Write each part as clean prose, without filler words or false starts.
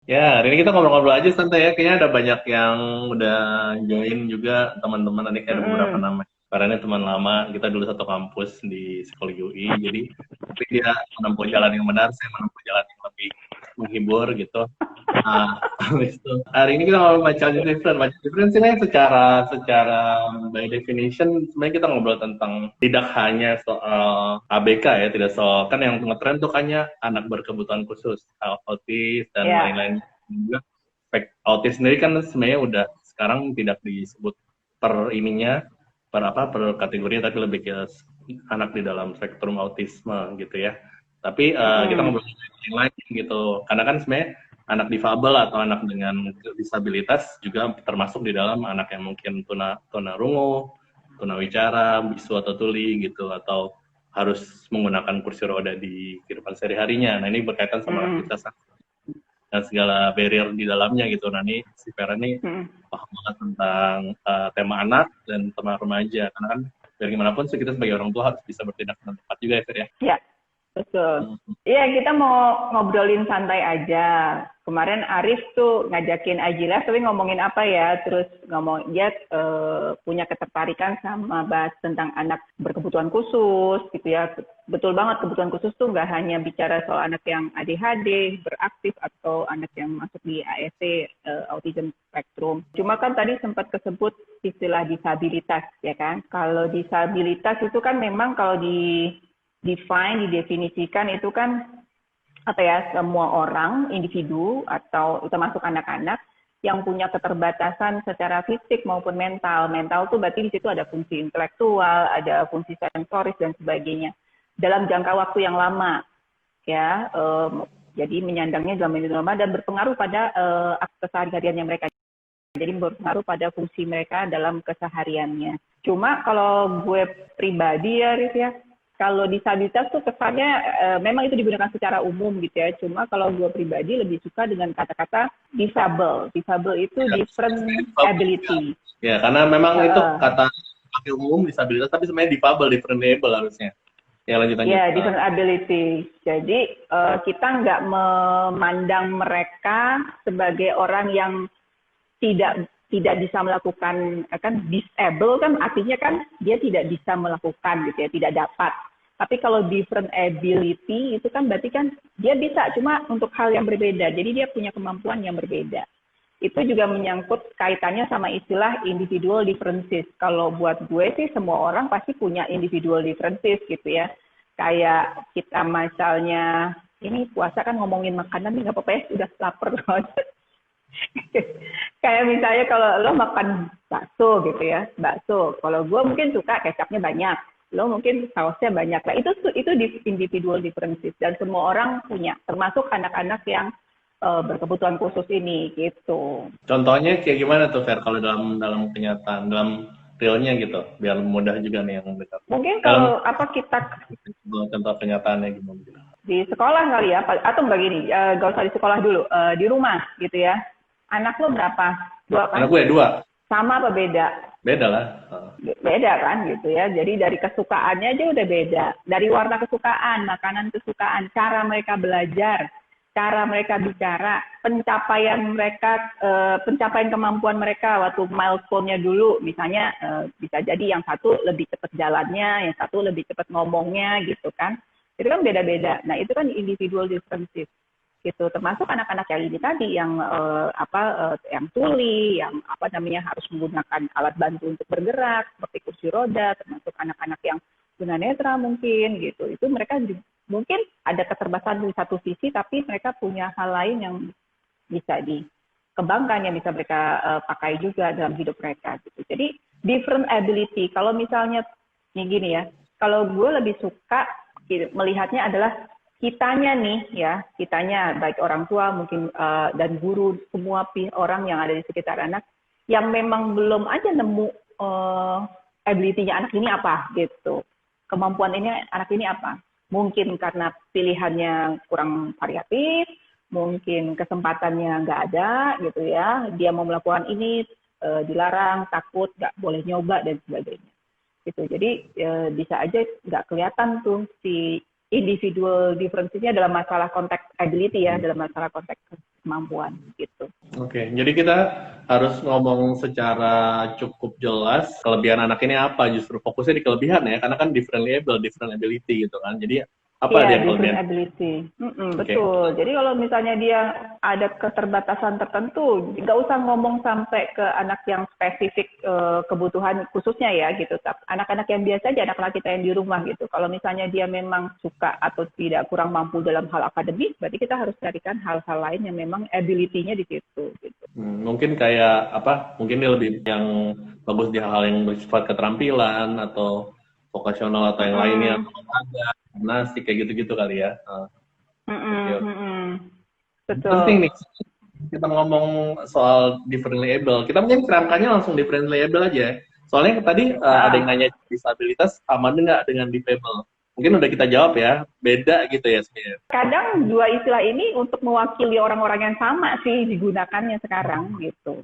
Ya, hari ini kita ngobrol-ngobrol aja santai ya. Kayaknya ada banyak yang udah join juga teman-teman. Tadi kayak ada beberapa Mm-mm. nama. Karena ini teman lama, kita dulu satu kampus di psikologi UI. Jadi, tapi dia menempuh jalan yang benar, saya menempuh jalan yang lebih menghibur gitu. Nah, habis itu hari ini kita ngobrol macam different. Macam different ini secara secara by definition sebenarnya kita ngobrol tentang tidak hanya soal ABK ya, tidak soal kan yang ngetren tuh kayaknya anak berkebutuhan khusus, autis dan Ya, lain-lain juga. Autis sendiri kan sebenarnya udah sekarang tidak disebut per ininya per apa per kategorinya tapi lebih ke anak di dalam spektrum autisme gitu ya. Tapi kita mm-mm. ngobrol yang lain gitu. Karena kan sebenarnya anak difabel atau anak dengan disabilitas juga termasuk di dalam anak yang mungkin tunarungu, tunawicara, bisu atau tuli gitu atau harus menggunakan kursi roda di kehidupan sehari-harinya. Nah, ini berkaitan sama Mm-mm. aktivitas dan segala barrier di dalamnya gitu. Nah, ini si Vera ini Mm-mm. paham banget tentang tema anak dan tema remaja. Karena kan dari gimana pun kita sebagai orang tua harus bisa bertindak dengan tepat juga ya, Fer ya. Ya, betul. Hmm. Iya, kita mau ngobrolin santai aja. Kemarin Arif tuh ngajakin Ajila, tapi ngomongin apa ya? Terus ngomong dia punya ketertarikan sama bahas tentang anak berkebutuhan khusus, gitu ya. Betul banget, kebutuhan khusus tuh nggak hanya bicara soal anak yang ADHD, beraktif, atau anak yang masuk di ASD, Autism Spectrum. Cuma kan tadi sempat kesebut istilah disabilitas, ya kan? Kalau disabilitas itu kan memang kalau di define, didefinisikan itu kan apa ya, semua orang, individu atau termasuk anak-anak yang punya keterbatasan secara fisik maupun mental. Mental tuh berarti di situ ada fungsi intelektual, ada fungsi sensoris dan sebagainya. Dalam jangka waktu yang lama, ya, jadi menyandangnya dalam waktu lama dan berpengaruh pada kesehariannya mereka. Jadi berpengaruh pada fungsi mereka dalam kesehariannya. Cuma kalau gue pribadi ya, Riz ya, kalau disabilitas tuh kesannya memang itu digunakan secara umum gitu ya. Cuma kalau gue pribadi lebih suka dengan kata-kata disable. Disable itu Ya, different difabel juga. ability. Ya, karena memang itu Uh, kata pakai umum disabilitas, tapi sebenarnya difabel, differentiable harusnya. Ya, lanjut lanjut. Ya, different ability. Jadi kita nggak memandang mereka sebagai orang yang tidak tidak bisa melakukan, kan disable kan artinya kan dia tidak bisa melakukan gitu ya, tidak dapat. Tapi kalau different ability itu kan berarti kan dia bisa, cuma untuk hal yang berbeda. Jadi dia punya kemampuan yang berbeda. Itu juga menyangkut kaitannya sama istilah individual differences. Kalau buat gue sih semua orang pasti punya individual differences gitu ya. Kayak kita misalnya ini puasa kan ngomongin makanan nih nggak apa-apa ya, udah lapar banget. Kayak misalnya kalau lo makan bakso gitu ya, bakso. Kalau gue mungkin suka kecapnya banyak, lo mungkin sausnya banyak. Nah itu di individual differences dan semua orang punya, termasuk anak-anak yang berkebutuhan khusus ini gitu. Contohnya kayak gimana tuh, Fer, kalau dalam dalam kenyataan, dalam realnya gitu, biar mudah juga nih yang mendengar. Mungkin Dalam kalau apa kita contoh kenyataannya gimana gitu. di sekolah kali ya, atau enggak gini, gak usah di sekolah dulu, di rumah gitu ya. Anak lo berapa? Dua Anak kan? gue dua, Sama apa beda? beda lah. Beda kan gitu ya. Jadi dari kesukaannya aja udah beda. Dari warna kesukaan, makanan kesukaan, cara mereka belajar, cara mereka bicara, pencapaian kemampuan mereka waktu milestone-nya dulu. Misalnya bisa jadi yang satu lebih cepat jalannya, yang satu lebih cepat ngomongnya gitu kan. Itu kan beda-beda. Nah, itu kan individual differences gitu, termasuk anak-anak yang ini tadi yang yang tuli, yang apa namanya harus menggunakan alat bantu untuk bergerak seperti kursi roda, termasuk anak-anak yang tunanetra mungkin gitu. Itu mereka mungkin ada keterbatasan di satu sisi, tapi mereka punya hal lain yang bisa dikembangkan, yang bisa mereka pakai juga dalam hidup mereka gitu. Jadi different ability. Kalau misalnya ini gini ya, kalau gue lebih suka melihatnya adalah kitanya nih ya, kitanya baik orang tua mungkin dan guru, semua orang yang ada di sekitar anak yang memang belum aja nemu ability-nya anak ini apa gitu. Kemampuan ini anak ini apa? Mungkin karena pilihannya kurang variatif, mungkin kesempatannya nggak ada gitu ya. Dia mau melakukan ini dilarang, takut, nggak boleh nyoba dan sebagainya gitu. Jadi bisa aja nggak kelihatan tuh si individual difference-nya dalam masalah konteks ability ya, dalam masalah konteks kemampuan gitu. Oke, jadi kita harus ngomong secara cukup jelas kelebihan anak ini apa, justru fokusnya di kelebihan ya, karena kan different able, different ability gitu kan. Jadi apa dia Iya, different kelebihan? ability. Oke. Betul. Jadi kalau misalnya dia ada keterbatasan tertentu, nggak usah ngomong sampai ke anak yang spesifik kebutuhan khususnya ya gitu. Anak-anak yang biasa aja, anak-anak kita yang di rumah gitu. Kalau misalnya dia memang suka atau tidak kurang mampu dalam hal akademik, berarti kita harus carikan hal-hal lain yang memang ability-nya di situ. Gitu. Mungkin kayak apa? Mungkin dia lebih yang bagus di hal-hal yang bersifat keterampilan atau vokasional atau yang lainnya, atau olahraga, gimnastik kayak gitu-gitu kali ya. Oke, oke. Penting Betul. nih kita ngomong soal differently able. Kita mungkin kerangkanya langsung differently able aja ya. Soalnya tadi ada yang nanya disabilitas sama nggak dengan disable. Mungkin udah kita jawab ya, beda gitu ya sebenarnya. Kadang dua istilah ini untuk mewakili orang-orang yang sama sih digunakannya sekarang gitu.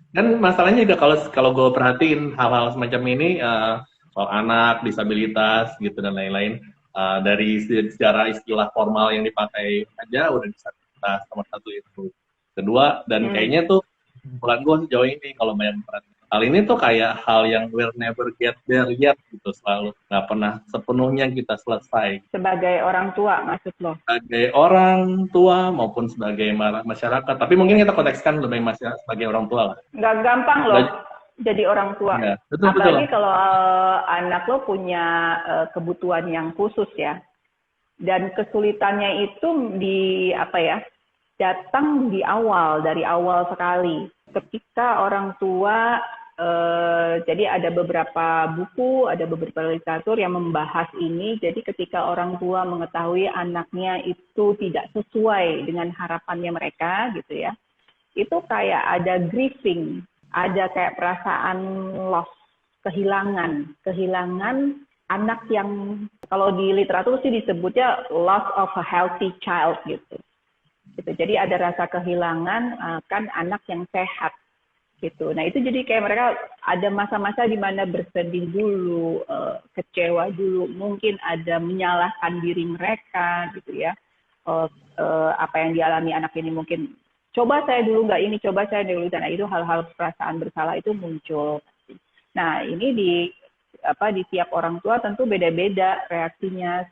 Dan masalahnya juga kalau gue perhatiin hal-hal semacam ini soal anak, disabilitas gitu dan lain-lain dari secara istilah formal yang dipakai aja udah disabilitas nomor satu itu. Kedua dan kayaknya tuh bulan gue sejauh ini kalau banyak perhatian hal ini tuh kayak hal yang will never get there yet gitu, selalu nggak pernah sepenuhnya kita selesai. Sebagai orang tua maksud lo? Sebagai orang tua maupun sebagai masyarakat, tapi mungkin kita kontekskan lebih masyarakat sebagai orang tua lah. Nggak gampang loh jadi orang tua. Ya, betul, Apalagi betul. kalau anak lo punya kebutuhan yang khusus ya. Dan kesulitannya itu di apa ya? Datang dari awal sekali. Ketika orang tua jadi ada beberapa buku, ada beberapa literatur yang membahas ini. Jadi ketika orang tua mengetahui anaknya itu tidak sesuai dengan harapannya mereka, gitu ya, itu kayak ada grieving, ada kayak perasaan loss, kehilangan anak yang kalau di literatur sih disebutnya loss of a healthy child gitu. Jadi ada rasa kehilangan kan anak yang sehat. Gitu. Nah itu jadi kayak mereka ada masa-masa di mana bersedih dulu, kecewa dulu, mungkin ada menyalahkan diri mereka gitu ya. Apa yang dialami anak ini mungkin coba saya dulu nggak ini, coba saya dulu, dan itu hal-hal perasaan bersalah itu muncul. Nah ini di tiap orang tua tentu beda-beda reaksinya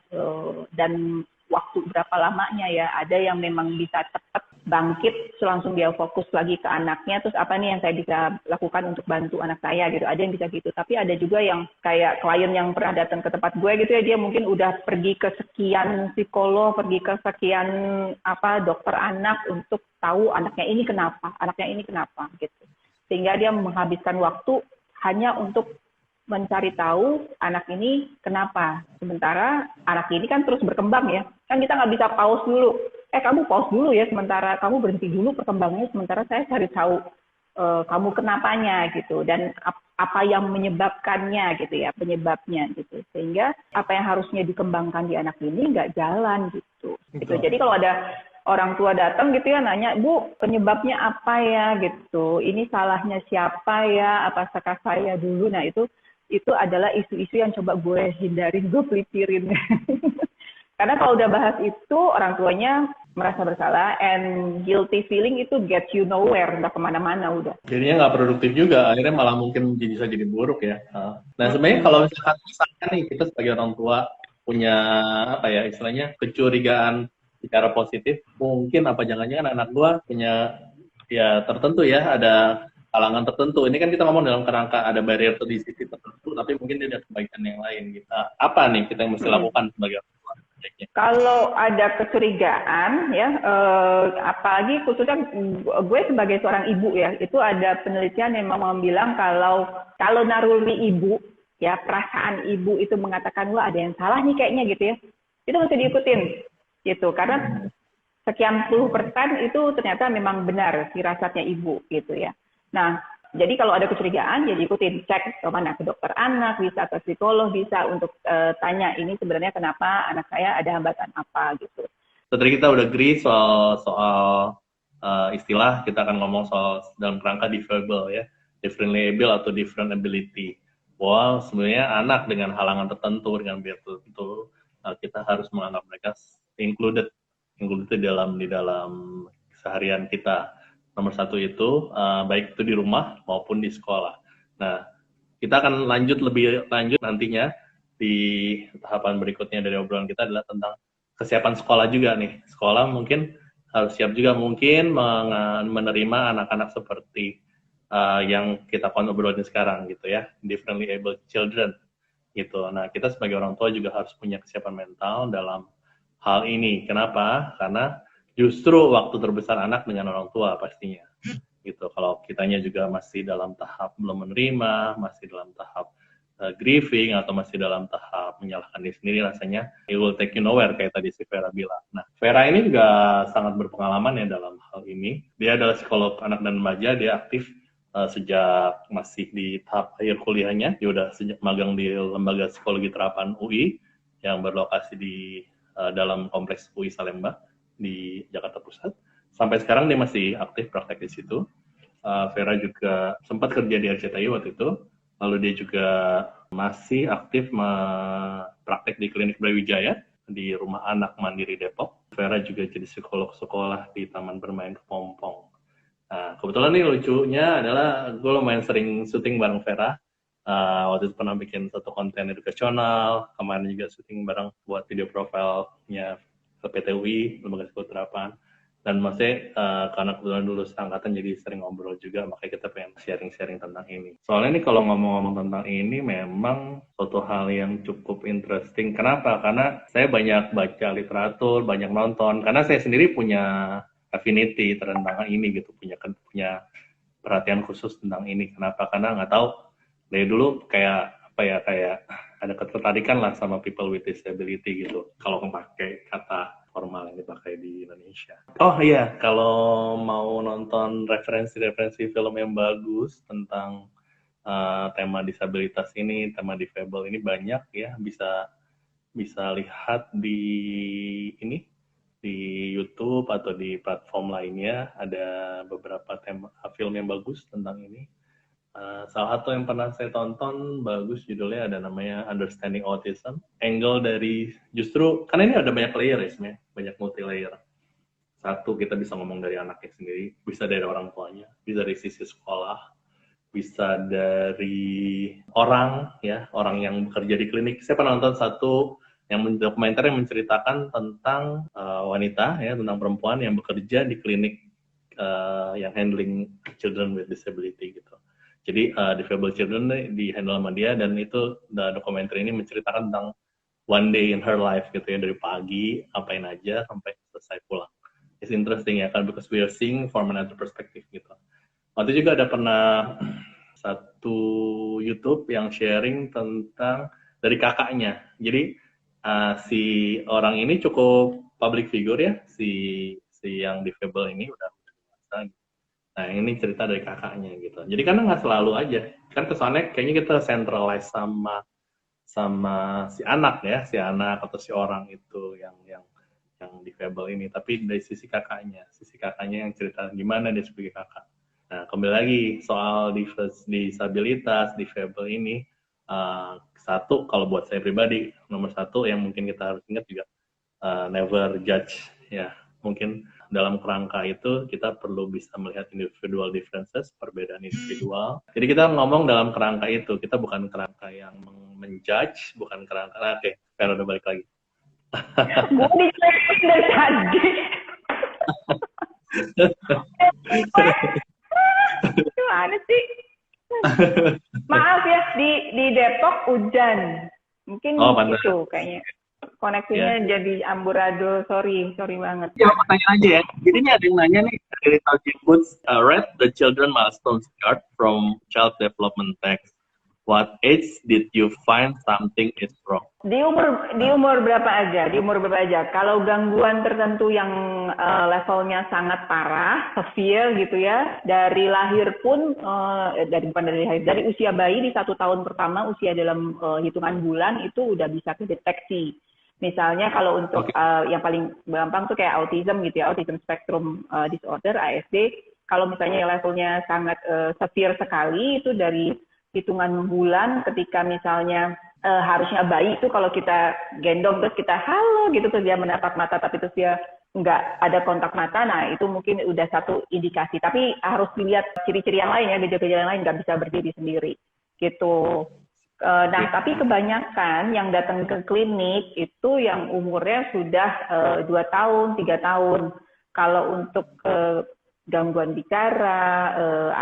dan waktu berapa lamanya ya. Ada yang memang bisa cepat bangkit langsung dia fokus lagi ke anaknya, terus apa nih yang saya bisa lakukan untuk bantu anak saya gitu. Ada yang bisa gitu, tapi ada juga yang kayak klien yang pernah datang ke tempat gue gitu ya, dia mungkin udah pergi ke sekian psikolog, pergi ke sekian dokter anak untuk tahu anaknya ini kenapa gitu, sehingga dia menghabiskan waktu hanya untuk mencari tahu anak ini kenapa. Sementara anak ini kan terus berkembang ya. Kan kita nggak bisa pause dulu. Kamu pause dulu ya, sementara kamu berhenti dulu perkembangannya, sementara saya cari tahu kamu kenapanya gitu. Dan apa yang menyebabkannya gitu ya, penyebabnya gitu. Sehingga apa yang harusnya dikembangkan di anak ini nggak jalan gitu. Jadi kalau ada orang tua datang gitu ya nanya, Bu, penyebabnya apa ya gitu. Ini salahnya siapa ya? Apakah saya dulu? Nah itu adalah isu-isu yang coba gue hindarin, gue pelitirin. Karena kalau udah bahas itu, orang tuanya merasa bersalah, and guilty feeling itu get you nowhere, nggak kemana-mana udah. Jadinya nggak produktif juga, akhirnya malah mungkin bisa jadi buruk ya. Nah sebenarnya kalau misalkan nih kita sebagai orang tua punya apa ya istilahnya kecurigaan secara positif, mungkin apa jangan-jangan anak gua punya ya tertentu ya, ada halangan tertentu. Ini kan kita ngomong dalam kerangka ada barrier atau disisi tertentu, tapi mungkin dia ada kebaikan yang lain gitu. Apa nih kita yang mesti lakukan sebagai orang tua? Kalau ada kecurigaan ya, apalagi khususnya gue sebagai seorang ibu ya, itu ada penelitian yang memang bilang kalau naluri ibu ya, perasaan ibu itu mengatakan wah ada yang salah nih kayaknya gitu ya, itu mesti diikutin gitu, karena sekian %, itu ternyata memang benar firasatnya ibu gitu ya. Nah, jadi kalau ada kecurigaan, jadi ikutin, cek kemana, ke dokter anak, bisa ke psikolog, bisa untuk tanya ini sebenarnya kenapa anak saya ada hambatan apa gitu. Tadi kita udah agree soal istilah, kita akan ngomong soal dalam kerangka differable ya, differently able atau different ability. Wow, sebenarnya anak dengan halangan tertentu, dengan barrier tertentu, kita harus menganggap mereka included di dalam seharian kita. Nomor satu itu, baik itu di rumah maupun di sekolah. Nah, kita akan lebih lanjut nantinya di tahapan berikutnya dari obrolan kita adalah tentang kesiapan sekolah juga nih. Sekolah mungkin harus siap juga mungkin menerima anak-anak seperti yang kita obrolin sekarang gitu ya, differently able children gitu. Nah, kita sebagai orang tua juga harus punya kesiapan mental dalam hal ini. Kenapa? Karena justru waktu terbesar anak dengan orang tua pastinya. Gitu. Kalau kitanya juga masih dalam tahap belum menerima, masih dalam tahap grieving atau masih dalam tahap menyalahkan diri sendiri, rasanya it will take you nowhere kayak tadi si Vera bilang. Nah, Vera ini juga sangat berpengalaman ya dalam hal ini. Dia adalah psikolog anak dan remaja, dia aktif sejak masih di tahap akhir kuliahnya. Dia udah sejak magang di Lembaga Psikologi Terapan UI yang berlokasi di dalam kompleks UI Salemba di Jakarta Pusat. Sampai sekarang dia masih aktif praktek di situ. Vera juga sempat kerja di RCTI waktu itu. Lalu dia juga masih aktif praktek di klinik Brawijaya di Rumah Anak Mandiri Depok. Vera juga jadi psikolog sekolah di Taman Bermain Kepompong. Nah, kebetulan nih lucunya adalah gue lumayan sering syuting bareng Vera. Waktu itu pernah bikin satu konten edukasional, kemarin juga syuting bareng buat video profilnya PTUI, Lembaga Psikologi Terapan. Dan maksudnya karena kebetulan dulu seangkatan jadi sering ngobrol juga, makanya kita pengen sharing-sharing tentang ini. Soalnya nih kalau ngomong-ngomong tentang ini memang suatu hal yang cukup interesting. Kenapa? Karena saya banyak baca literatur, banyak nonton, karena saya sendiri punya affinity tentang ini gitu, punya perhatian khusus tentang ini. Kenapa? Karena nggak tahu dari dulu kayak ada ketertarikan lah sama people with disability gitu. Kalau memakai kata formal yang dipakai di Indonesia. Oh iya, kalau mau nonton referensi-referensi film yang bagus tentang tema disabilitas ini, tema difabel ini banyak ya, bisa lihat di YouTube atau di platform lainnya, ada beberapa film yang bagus tentang ini. Salah satu yang pernah saya tonton bagus, judulnya ada namanya Understanding Autism. Angle dari justru karena ini ada banyak layer ya sebenarnya, banyak multi layer. Satu, kita bisa ngomong dari anaknya sendiri, bisa dari orang tuanya, bisa dari sisi sekolah, bisa dari orang yang bekerja di klinik. Saya pernah nonton satu dokumenter yang menceritakan tentang wanita ya, tentang perempuan yang bekerja di klinik yang handling children with disability gitu. Jadi disable children di handle sama dia, dan itu dokumenter ini menceritakan tentang one day in her life gitu ya, dari pagi apain aja sampai selesai pulang. It's interesting ya kan, because we are seeing from another perspective gitu. Waktu juga ada pernah satu YouTube yang sharing tentang dari kakaknya. Jadi si orang ini cukup public figure ya, si yang disable ini udah dewasa. Nah, ini cerita dari kakaknya gitu. Jadi kan nggak selalu aja. Kan kesannya kayaknya kita centralize sama si anak ya, si anak atau si orang itu yang difabel ini. Tapi dari sisi kakaknya yang cerita gimana dia sebagai kakak. Nah, kembali lagi soal disabilitas, difabel ini, satu, kalau buat saya pribadi, nomor satu yang mungkin kita harus ingat juga, never judge ya. Mungkin dalam kerangka itu kita perlu bisa melihat individual differences, perbedaan individual. Jadi kita ngomong dalam kerangka itu, kita bukan kerangka yang menjudge, bukan kerangka, oke, Vera udah balik lagi. Gue dicekin dari tadi. Gimana sih? Maaf ya, di Depok hujan. Mungkin gitu kayaknya. Koneksinya jadi amburadul, sorry banget. Ya, mau tanya aja ya. Jadi ini ada yang nanya nih, dari Talking Boots, read the children milestones chart from Child Development Text. What age did you find something is wrong? Di umur berapa aja? Kalau gangguan tertentu yang levelnya sangat parah, severe gitu ya, dari lahir pun dari usia bayi di 1 tahun pertama, usia dalam hitungan bulan itu udah bisa kedeteksi. Misalnya kalau untuk yang paling gampang tuh kayak autism gitu ya, autism spectrum disorder (ASD). Kalau misalnya levelnya sangat severe sekali itu dari hitungan bulan, ketika misalnya harusnya bayi itu kalau kita gendong terus kita halo gitu, terus dia menatap mata tapi terus dia nggak ada kontak mata, nah itu mungkin udah satu indikasi. Tapi harus dilihat ciri-ciri yang lain ya, gejala-gejala yang lain, nggak bisa berdiri sendiri gitu. Nah, tapi kebanyakan yang datang ke klinik itu yang umurnya sudah 2 tahun, 3 tahun. Kalau untuk gangguan bicara,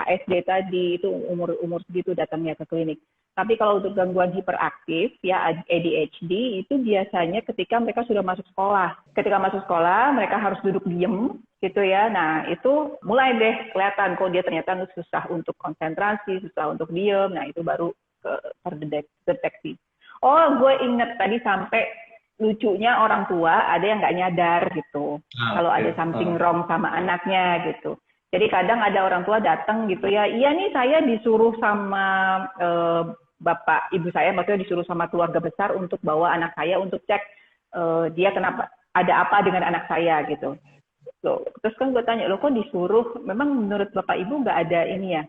ASD tadi, itu umur segitu datangnya ke klinik. Tapi kalau untuk gangguan hiperaktif, ya ADHD, itu biasanya ketika mereka sudah masuk sekolah. Ketika masuk sekolah, mereka harus duduk diem, gitu ya. Nah, itu mulai deh kelihatan kok dia ternyata susah untuk konsentrasi, susah untuk diem. Nah, itu baru terdeteksi. Oh, gue inget tadi sampai lucunya orang tua ada yang nggak nyadar gitu. Kalau ada something wrong sama anaknya gitu. Jadi kadang ada orang tua datang gitu ya, iya nih saya disuruh sama bapak ibu saya, maksudnya disuruh sama keluarga besar untuk bawa anak saya untuk cek dia kenapa, ada apa dengan anak saya gitu. Loh, terus kan gue tanya, lo kok disuruh, memang menurut bapak ibu nggak ada ini ya,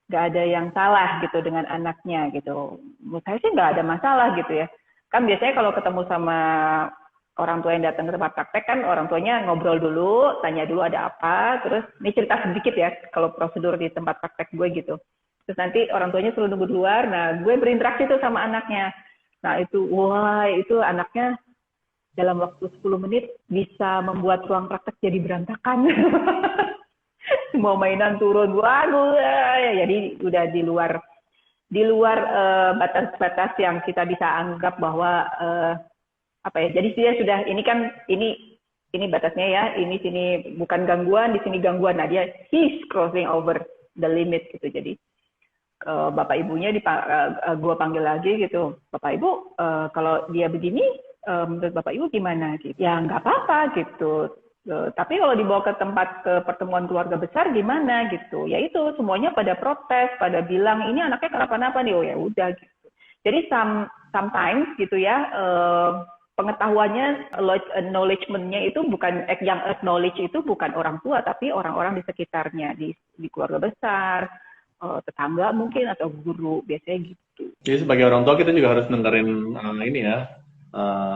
nggak ada yang salah gitu dengan anaknya gitu. Menurut saya sih nggak ada masalah gitu ya. Kan biasanya kalau ketemu sama orang tua yang datang ke tempat praktek kan orang tuanya ngobrol dulu, tanya dulu ada apa, terus ini cerita sedikit ya kalau prosedur di tempat praktek gue gitu. Terus nanti orang tuanya suruh nunggu di luar, nah gue berinteraksi tuh sama anaknya. Nah itu, wah itu anaknya dalam waktu 10 menit bisa membuat ruang praktek jadi berantakan. Semua mainan turun, waduh, ya, jadi udah di luar batas-batas yang kita bisa anggap bahwa apa ya, jadi dia sudah, ini kan, ini batasnya ya, ini sini bukan gangguan, di sini gangguan, nah dia, he's crossing over the limit gitu, jadi bapak ibunya gue panggil lagi gitu, bapak ibu kalau dia begini menurut bapak ibu gimana gitu, ya nggak apa-apa gitu, tapi kalau dibawa ke tempat pertemuan keluarga besar gimana gitu, ya itu semuanya pada protes, pada bilang ini anaknya kenapa-napa nih, oh ya udah gitu. Jadi sometimes gitu ya, pengetahuannya, acknowledgement-nya itu bukan, yang acknowledge itu bukan orang tua, tapi orang-orang di sekitarnya, di keluarga besar, tetangga mungkin, atau guru, biasanya gitu. Jadi sebagai orang tua kita juga harus dengerin ini ya,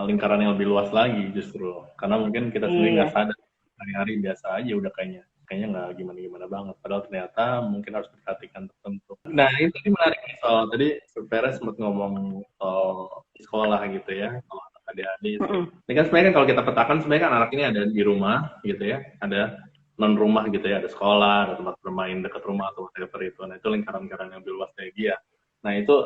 lingkaran yang lebih luas lagi justru. Karena mungkin kita sendiri nggak sadar, hari-hari biasa aja udah kayaknya nggak gimana-gimana banget. Padahal ternyata mungkin harus diperhatikan tertentu. Nah ini tadi menarik nih soal, tadi Vera sempat ngomong soal sekolah gitu ya, kalau adik-adik. Ini kan sebenarnya kan kalau kita petakan sebenarnya kan anak ini ada di rumah gitu ya, ada non rumah gitu ya, ada sekolah, ada tempat bermain dekat rumah atau whatever itu. Nah itu lingkaran-lingkaran yang lebih luas dari dia. Nah itu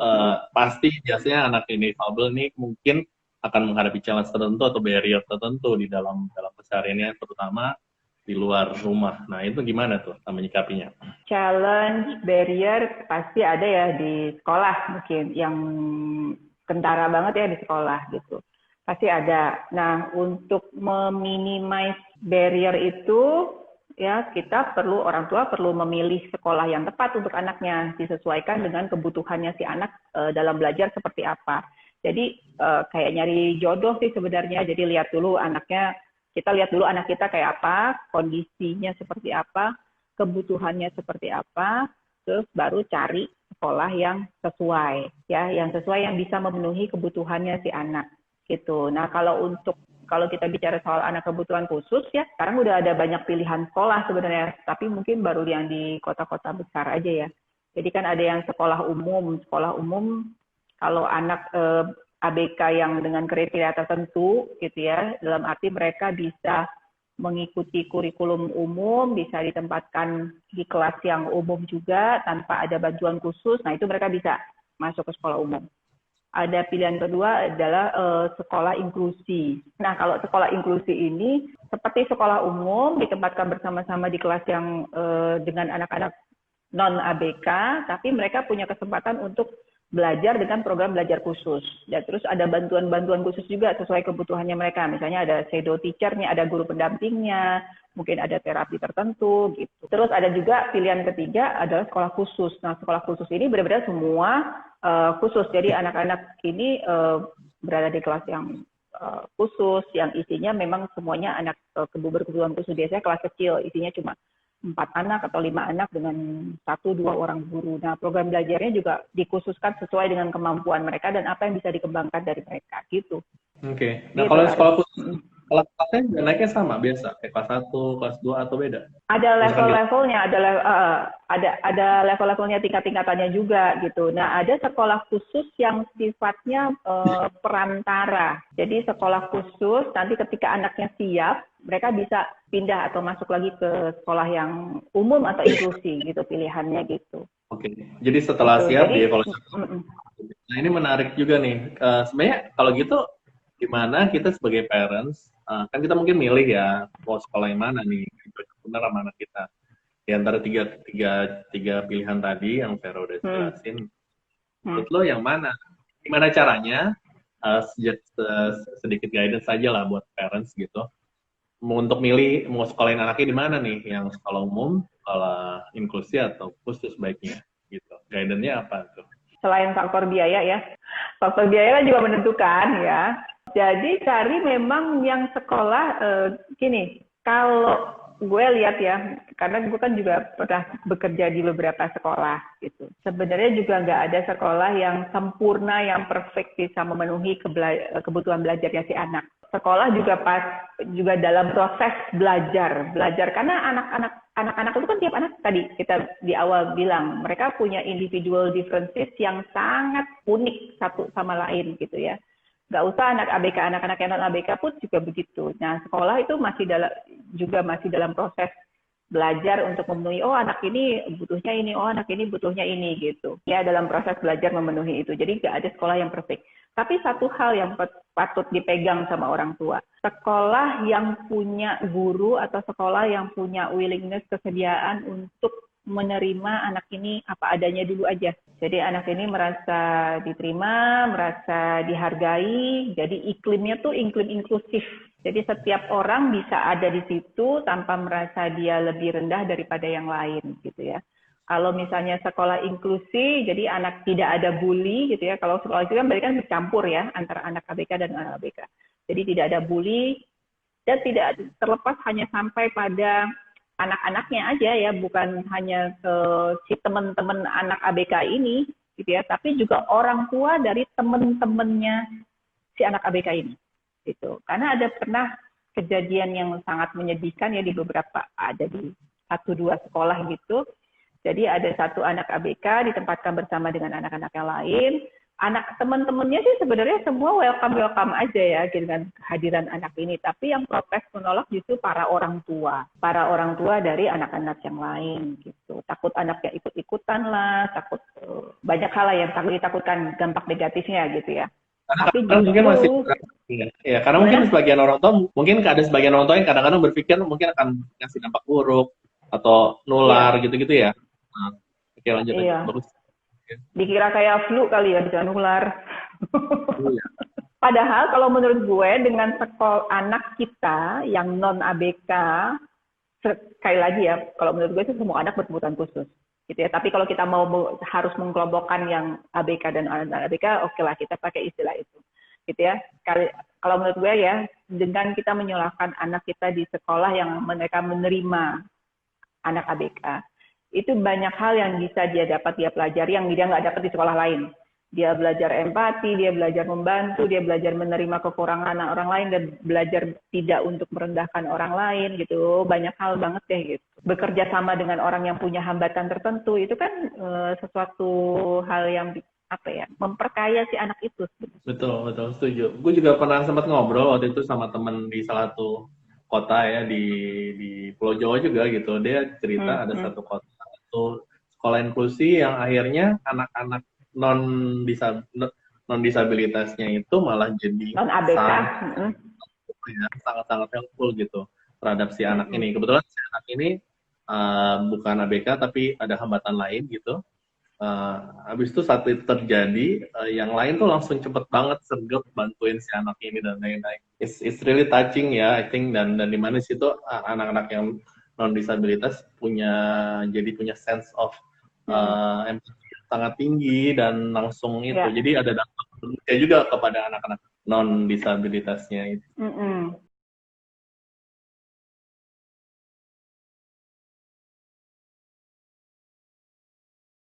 pasti biasanya anak ini difabel nih mungkin akan menghadapi challenge tertentu atau barrier tertentu di dalam kesehariannya, terutama di luar rumah. Nah itu gimana tuh menyikapinya? Challenge, barrier pasti ada ya di sekolah, mungkin yang kentara banget ya di sekolah gitu. Pasti ada. Nah untuk meminimize barrier itu, ya kita orang tua perlu memilih sekolah yang tepat untuk anaknya, disesuaikan dengan kebutuhannya si anak dalam belajar seperti apa. Jadi kayak nyari jodoh sih sebenarnya. Jadi lihat dulu anaknya, kita lihat dulu anak kita kayak apa, kondisinya seperti apa, kebutuhannya seperti apa, terus baru cari sekolah yang sesuai, ya, yang sesuai, yang bisa memenuhi kebutuhannya si anak gitu. Nah kalau kita bicara soal anak kebutuhan khusus ya, sekarang udah ada banyak pilihan sekolah sebenarnya, tapi mungkin baru yang di kota-kota besar aja ya. Jadi kan ada yang sekolah umum kalau anak ABK yang dengan kriteria tertentu gitu ya, dalam arti mereka bisa mengikuti kurikulum umum, bisa ditempatkan di kelas yang umum juga tanpa ada bantuan khusus, nah itu mereka bisa masuk ke sekolah umum. Ada pilihan kedua adalah sekolah inklusi. Nah, kalau sekolah inklusi ini seperti sekolah umum, ditempatkan bersama-sama di kelas yang dengan anak-anak non-ABK, tapi mereka punya kesempatan untuk belajar dengan program belajar khusus. Dan terus ada bantuan-bantuan khusus juga sesuai kebutuhannya mereka. Misalnya ada shadow teacher-nya, ada guru pendampingnya, mungkin ada terapi tertentu gitu. Terus ada juga pilihan ketiga adalah sekolah khusus. Nah, sekolah khusus ini benar-benar semua khusus. Jadi anak-anak ini berada di kelas yang khusus, yang isinya memang semuanya anak berkebutuhan khusus. Biasanya kelas kecil, isinya cuma 4 anak atau 5 anak dengan 1-2 orang guru. Nah, program belajarnya juga dikhususkan sesuai dengan kemampuan mereka dan apa yang bisa dikembangkan dari mereka gitu. Oke. Nah, gitu, kalau kelasnya juga naiknya sama biasa, kayak kelas 1, kelas 2 atau beda? Ada Misalkan kita, level-levelnya, ada level-levelnya, tingkat-tingkatannya juga gitu. Nah, ada sekolah khusus yang sifatnya perantara. Jadi sekolah khusus nanti ketika anaknya siap, mereka bisa pindah atau masuk lagi ke sekolah yang umum atau inklusi gitu pilihannya gitu. oke. Jadi setelah Gitu. siap Jadi dia kalau nah ini menarik juga nih. Sebenarnya kalau gitu gimana kita sebagai parents, kan kita mungkin milih ya mau sekolah yang mana nih, benar sama anak kita. Di antara tiga pilihan tadi yang Vera udah jelasin, menurut lo yang mana? Gimana caranya? Sedikit guidance saja lah buat parents gitu. Untuk milih mau sekolahin anaknya di mana nih? Yang sekolah umum, sekolah inklusi atau khusus baiknya gitu. Guidance-nya apa tuh? selain faktor biaya ya, faktor biaya kan juga menentukan ya. Jadi cari memang yang sekolah gini, kalau gue lihat ya, karena gue kan juga pernah bekerja di beberapa sekolah gitu. Sebenarnya juga nggak ada sekolah yang sempurna, yang perfect bisa memenuhi kebutuhan belajarnya si anak. Sekolah juga dalam proses belajar karena anak-anak itu kan tiap anak tadi kita di awal bilang mereka punya individual differences yang sangat unik satu sama lain gitu ya. Nggak usah anak ABK, anak-anak yang non ABK pun juga begitu. Nah, sekolah itu masih dalam proses belajar untuk memenuhi, oh anak ini butuhnya ini, oh anak ini butuhnya ini gitu. Ya dalam proses belajar memenuhi itu. Jadi nggak ada sekolah yang perfect. Tapi satu hal yang patut dipegang sama orang tua, sekolah yang punya guru atau sekolah yang punya willingness, kesediaan untuk menerima anak ini apa adanya dulu aja. Jadi anak ini merasa diterima, merasa dihargai, jadi iklimnya tuh iklim inklusif. Jadi setiap orang bisa ada di situ tanpa merasa dia lebih rendah daripada yang lain gitu ya. Kalau misalnya sekolah inklusi, jadi anak tidak ada bully gitu ya. Kalau sekolah itu kan berarti kan bercampur ya antara anak ABK dan anak ABK. Jadi tidak ada bully dan tidak terlepas hanya sampai pada anak-anaknya aja ya, bukan hanya ke si teman-teman anak ABK ini gitu ya, tapi juga orang tua dari teman-temannya si anak ABK ini gitu. Karena ada pernah kejadian yang sangat menyedihkan ya di beberapa, ada di 1-2 sekolah gitu. Jadi ada satu anak ABK ditempatkan bersama dengan anak-anak yang lain. Anak teman-temannya sih sebenarnya semua welcome aja ya dengan kehadiran anak ini. Tapi yang protes menolak justru para orang tua dari anak-anak yang lain gitu. Takut anaknya ikut-ikutan lah, takut banyak hal yang ditakutkan dampak negatifnya gitu ya. Tapi Karena mungkin masih ya, karena mungkin sebagian orang tua, mungkin ada sebagian orang tua yang kadang-kadang berpikir mungkin akan ngasih dampak buruk atau nular gitu-gitu ya. Nah, oke lanjut aja. Bagus. Dikira kayak flu kali ya, bisa nular. Iya. Padahal kalau menurut gue dengan sekolah anak kita yang non ABK, sekali lagi ya, kalau menurut gue itu semua anak berkebutuhan khusus. Gitu ya. Tapi kalau kita harus mengkelompokkan yang ABK dan non ABK, oke lah kita pakai istilah itu. Gitu ya. Kalau menurut gue ya, dengan kita menyalahkan anak kita di sekolah yang mereka menerima anak ABK, itu banyak hal yang bisa dia pelajari yang dia nggak dapat di sekolah lain. Dia belajar empati, dia belajar membantu, dia belajar menerima kekurangan orang lain, dan belajar tidak untuk merendahkan orang lain gitu. Banyak hal banget deh gitu. Bekerja sama dengan orang yang punya hambatan tertentu, itu kan sesuatu hal yang memperkaya si anak itu. Betul, setuju. Gue juga pernah sempat ngobrol waktu itu sama temen di salah satu kota ya di Pulau Jawa juga gitu. Dia cerita ada satu kota, satu sekolah inklusi yang akhirnya anak-anak non disabilitasnya itu malah jadi non ABK sangat helpful gitu terhadap si anak ini. Kebetulan si anak ini bukan ABK tapi ada hambatan lain gitu. Habis itu saat itu terjadi, yang lain tuh langsung cepet banget sergap bantuin si anak ini dan lain-lain. It's really touching ya, I think, dan di mana situ anak-anak yang non disabilitas punya sense of empathy yang sangat tinggi dan langsung itu. Jadi ada dampak juga kepada anak-anak non disabilitasnya itu.